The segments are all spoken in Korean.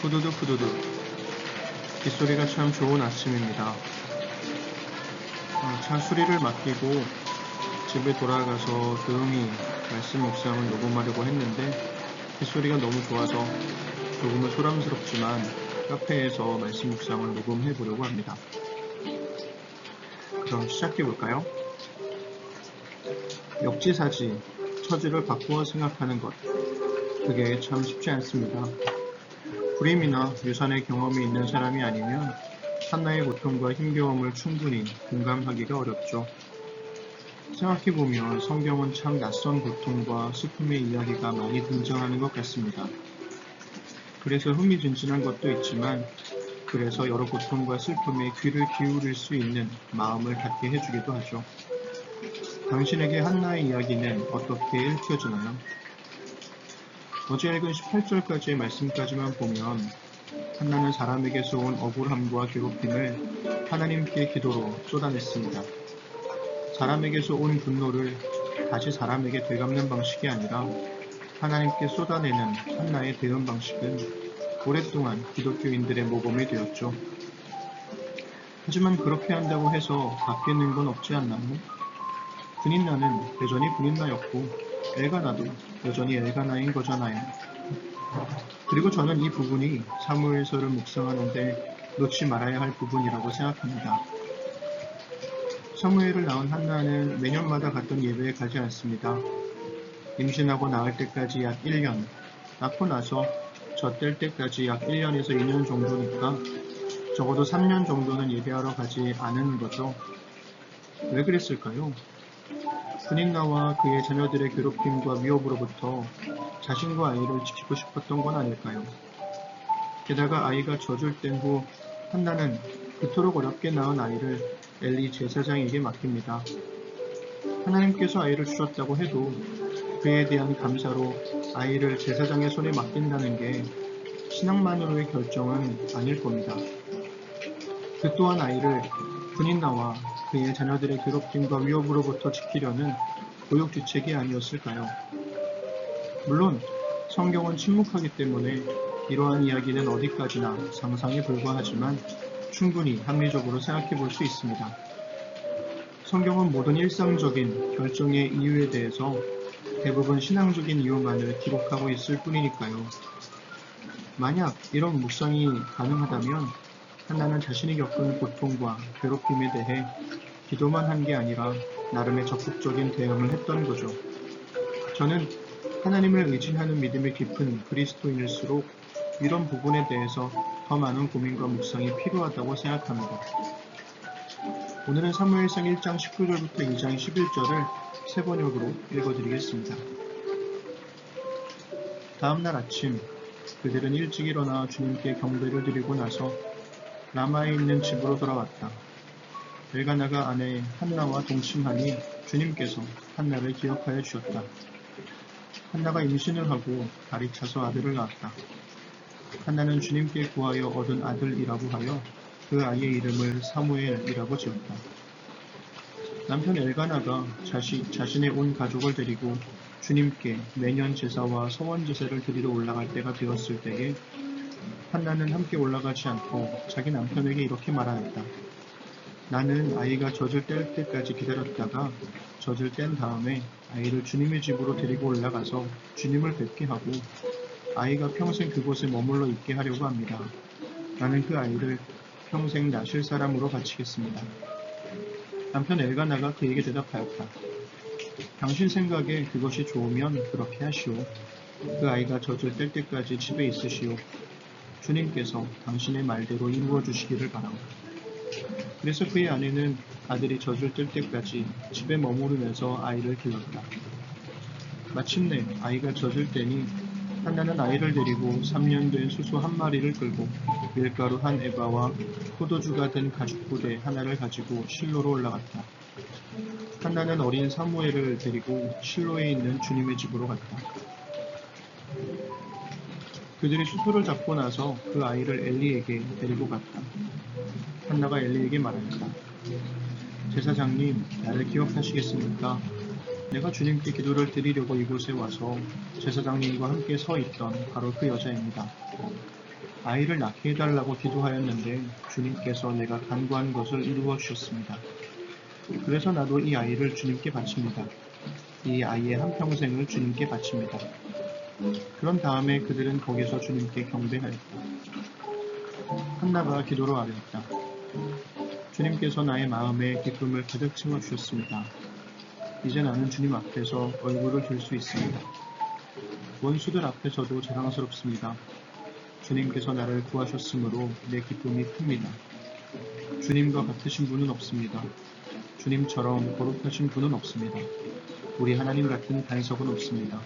후두둑 후두둑. 빗소리가 참 좋은 아침입니다. 차 수리를 맡기고 집에 돌아가서 조용히 말씀 묵상을 녹음하려고 했는데 빗소리가 너무 좋아서 조금은 소란스럽지만 카페에서 말씀 묵상을 녹음해 보려고 합니다. 그럼 시작해 볼까요? 역지사지, 처지를 바꾸어 생각하는 것. 그게 참 쉽지 않습니다. 불임이나 유산의 경험이 있는 사람이 아니면 한나의 고통과 힘겨움을 충분히 공감하기가 어렵죠. 생각해보면 성경은 참 낯선 고통과 슬픔의 이야기가 많이 등장하는 것 같습니다. 그래서 흥미진진한 것도 있지만 그래서 여러 고통과 슬픔에 귀를 기울일 수 있는 마음을 갖게 해주기도 하죠. 당신에게 한나의 이야기는 어떻게 읽혀지나요? 어제 읽은 18절까지의 말씀까지만 보면 한나는 사람에게서 온 억울함과 괴롭힘을 하나님께 기도로 쏟아냈습니다. 사람에게서 온 분노를 다시 사람에게 되갚는 방식이 아니라 하나님께 쏟아내는 한나의 대응 방식은 오랫동안 기독교인들의 모범이 되었죠. 하지만 그렇게 한다고 해서 바뀌는 건 없지 않나요? 분인나는 여전히 분인나였고 엘가나도 여전히 엘가나인 거잖아요. 그리고 저는 이 부분이 사무엘서를 묵상하는데 놓지 말아야 할 부분이라고 생각합니다. 사무엘을 낳은 한나는 매년마다 갔던 예배에 가지 않습니다. 임신하고 낳을 때까지 약 1년, 낳고 나서 젖될 때까지 약 1년에서 2년 정도니까 적어도 3년 정도는 예배하러 가지 않은 거죠. 왜 그랬을까요? 분인나와 그의 자녀들의 괴롭힘과 위협으로부터 자신과 아이를 지키고 싶었던 건 아닐까요? 게다가 아이가 젖을 뗀 후 한나는 그토록 어렵게 낳은 아이를 엘리 제사장에게 맡깁니다. 하나님께서 아이를 주셨다고 해도 그에 대한 감사로 아이를 제사장의 손에 맡긴다는 게 신앙만으로의 결정은 아닐 겁니다. 그 또한 아이를 분인나와 그의 자녀들의 괴롭힘과 위협으로부터 지키려는 고육지책이 아니었을까요? 물론 성경은 침묵하기 때문에 이러한 이야기는 어디까지나 상상에 불과하지만 충분히 합리적으로 생각해 볼 수 있습니다. 성경은 모든 일상적인 결정의 이유에 대해서 대부분 신앙적인 이유만을 기록하고 있을 뿐이니까요. 만약 이런 묵상이 가능하다면 한나는 자신이 겪은 고통과 괴롭힘에 대해 기도만 한 게 아니라 나름의 적극적인 대응을 했던 거죠. 저는 하나님을 의지하는 믿음이 깊은 그리스도인일수록 이런 부분에 대해서 더 많은 고민과 묵상이 필요하다고 생각합니다. 오늘은 사무엘상 1장 19절부터 2장 11절을 세 번역으로 읽어드리겠습니다. 다음날 아침 그들은 일찍 일어나 주님께 경배를 드리고 나서 라마에 있는 집으로 돌아왔다. 엘가나가 아내 한나와 동침하니 주님께서 한나를 기억하여 주셨다. 한나가 임신을 하고 발이 차서 아들을 낳았다. 한나는 주님께 구하여 얻은 아들이라고 하여 그 아이의 이름을 사무엘이라고 지었다. 남편 엘가나가 자신의 온 가족을 데리고 주님께 매년 제사와 서원 제사를 드리러 올라갈 때가 되었을 때에 한나는 함께 올라가지 않고 자기 남편에게 이렇게 말하였다. 나는 아이가 젖을 뗄 때까지 기다렸다가 젖을 뗀 다음에 아이를 주님의 집으로 데리고 올라가서 주님을 뵙게 하고 아이가 평생 그곳에 머물러 있게 하려고 합니다. 나는 그 아이를 평생 낳으실 사람으로 바치겠습니다. 남편 엘가나가 그에게 대답하였다. 당신 생각에 그것이 좋으면 그렇게 하시오. 그 아이가 젖을 뗄 때까지 집에 있으시오. 주님께서 당신의 말대로 이루어 주시기를 바라오. 그래서 그의 아내는 아들이 젖을 뗄 때까지 집에 머무르면서 아이를 길렀다. 마침내 아이가 젖을 떼니 한나는 아이를 데리고 3년 된 수소 한 마리를 끌고 밀가루 한 에바와 포도주가 된 가죽 부대 하나를 가지고 실로로 올라갔다. 한나는 어린 사무엘을 데리고 실로에 있는 주님의 집으로 갔다. 그들이 수소를 잡고 나서 그 아이를 엘리에게 데리고 갔다. 한나가 엘리에게 말했다. 제사장님, 나를 기억하시겠습니까? 내가 주님께 기도를 드리려고 이곳에 와서 제사장님과 함께 서 있던 바로 그 여자입니다. 아이를 낳게 해달라고 기도하였는데 주님께서 내가 간구한 것을 이루어 주셨습니다. 그래서 나도 이 아이를 주님께 바칩니다. 이 아이의 한평생을 주님께 바칩니다. 그런 다음에 그들은 거기서 주님께 경배하였다. 한나가 기도로 아뢰었다. 주님께서 나의 마음에 기쁨을 가득 채워주셨습니다. 이제 나는 주님 앞에서 얼굴을 들 수 있습니다. 원수들 앞에서도 자랑스럽습니다. 주님께서 나를 구하셨으므로 내 기쁨이 큽니다. 주님과 같으신 분은 없습니다. 주님처럼 거룩하신 분은 없습니다. 우리 하나님 같은 반석은 없습니다.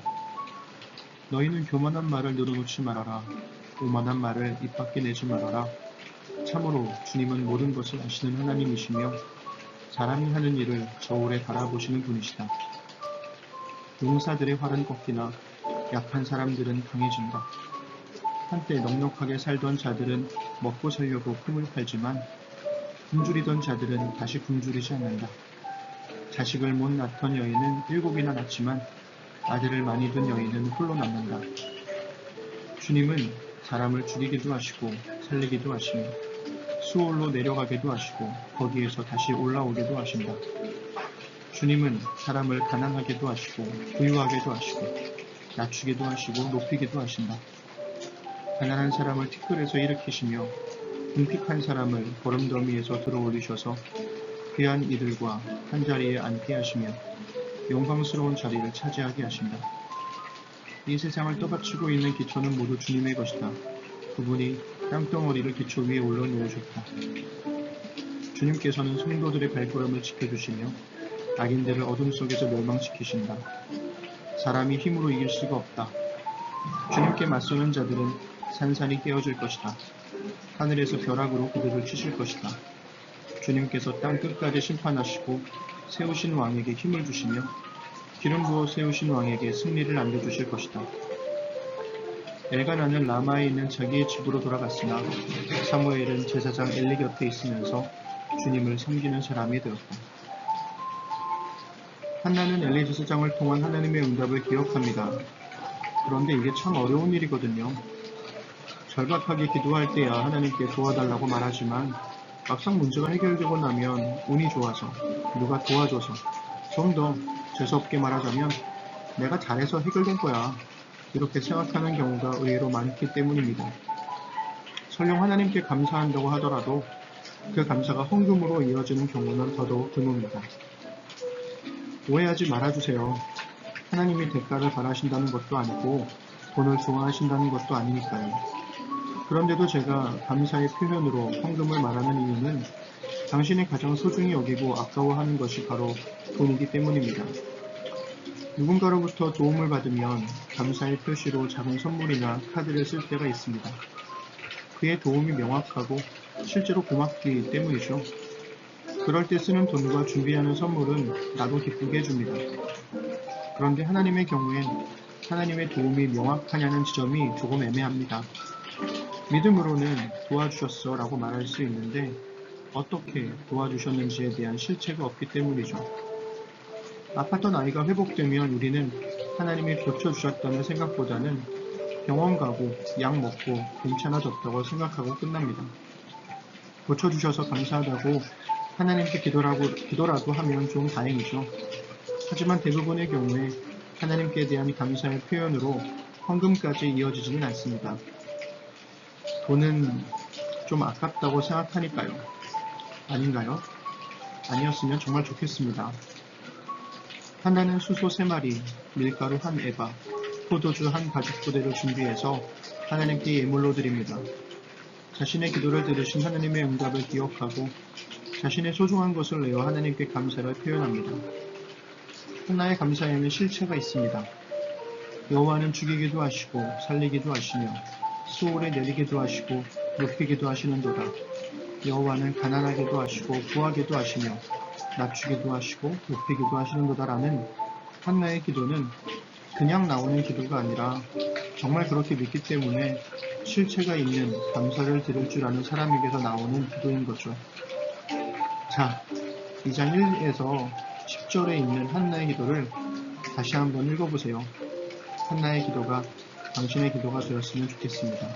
너희는 교만한 말을 늘어놓지 말아라. 오만한 말을 입 밖에 내지 말아라. 참으로 주님은 모든 것을 아시는 하나님이시며 사람이 하는 일을 저울에 바라보시는 분이시다. 용사들의 활은 꺾이나 약한 사람들은 강해진다. 한때 넉넉하게 살던 자들은 먹고 살려고 품을 팔지만 굶주리던 자들은 다시 굶주리지 않는다. 자식을 못 낳던 여인은 7이나 낳지만 아들을 많이 둔 여인은 홀로 남는다. 주님은 사람을 죽이기도 하시고 살리기도 하시며 수올로 내려가기도 하시고 거기에서 다시 올라오기도 하신다. 주님은 사람을 가난하게도 하시고 부유하게도 하시고 낮추기도 하시고 높이기도 하신다. 가난한 사람을 티끌에서 일으키시며 궁핍한 사람을 거름더미에서 들어올리셔서 귀한 이들과 한자리에 앉게 하시며 영광스러운 자리를 차지하게 하신다. 이 세상을 떠받치고 있는 기초는 모두 주님의 것이다. 그분이 땅덩어리를 기초 위에 올려놓으셨다. 주님께서는 성도들의 발걸음을 지켜주시며 악인들을 어둠 속에서 멸망시키신다. 사람이 힘으로 이길 수가 없다. 주님께 맞서는 자들은 산산이 깨어질 것이다. 하늘에서 벼락으로 그들을 치실 것이다. 주님께서 땅 끝까지 심판하시고 세우신 왕에게 힘을 주시며 기름 부어 세우신 왕에게 승리를 안겨주실 것이다. 엘가나는 라마에 있는 자기의 집으로 돌아갔으나 사무엘은 제사장 엘리 곁에 있으면서 주님을 섬기는 사람이 되었다. 한나는 엘리 제사장을 통한 하나님의 응답을 기억합니다. 그런데 이게 참 어려운 일이거든요. 절박하게 기도할 때야 하나님께 도와달라고 말하지만 막상 문제가 해결되고 나면 운이 좋아서 누가 도와줘서 좀 더 재수없게 말하자면 내가 잘해서 해결된 거야 이렇게 생각하는 경우가 의외로 많기 때문입니다. 설령 하나님께 감사한다고 하더라도 그 감사가 헌금으로 이어지는 경우는 더더욱 드뭅니다. 오해하지 말아주세요. 하나님이 대가를 바라신다는 것도 아니고 돈을 좋아하신다는 것도 아니니까요. 그런데도 제가 감사의 표현으로 헌금을 말하는 이유는 당신이 가장 소중히 여기고 아까워하는 것이 바로 돈이기 때문입니다. 누군가로부터 도움을 받으면 감사의 표시로 작은 선물이나 카드를 쓸 때가 있습니다. 그의 도움이 명확하고 실제로 고맙기 때문이죠. 그럴 때 쓰는 돈과 준비하는 선물은 나도 기쁘게 해줍니다. 그런데 하나님의 경우엔 하나님의 도움이 명확하냐는 지점이 조금 애매합니다. 믿음으로는 도와주셨어 라고 말할 수 있는데 어떻게 도와주셨는지에 대한 실체가 없기 때문이죠. 아팠던 아이가 회복되면 우리는 하나님이 고쳐주셨다는 생각보다는 병원 가고 약 먹고 괜찮아졌다고 생각하고 끝납니다. 고쳐주셔서 감사하다고 하나님께 기도라도 하면 좀 다행이죠. 하지만 대부분의 경우에 하나님께 대한 감사의 표현으로 헌금까지 이어지지는 않습니다. 돈은 좀 아깝다고 생각하니까요. 아닌가요? 아니었으면 정말 좋겠습니다. 한나는 수소 3마리, 밀가루 1에바, 포도주 1가죽부대를 준비해서 하나님께 예물로 드립니다. 자신의 기도를 들으신 하나님의 응답을 기억하고 자신의 소중한 것을 내어 하나님께 감사를 표현합니다. 한나의 감사에는 실체가 있습니다. 여호와는 죽이기도 하시고 살리기도 하시며 수월에 내리기도 하시고 높이기도 하시는도다. 여호와는 가난하게도 하시고 부하게도 하시며 낮추기도 하시고 높이기도 하시는도다라는 한나의 기도는 그냥 나오는 기도가 아니라 정말 그렇게 믿기 때문에 실체가 있는 감사를 드릴 줄 아는 사람에게서 나오는 기도인 거죠. 자, 2장 1에서 10절에 있는 한나의 기도를 다시 한번 읽어보세요. 한나의 기도가 당신의 기도가 되었으면 좋겠습니다.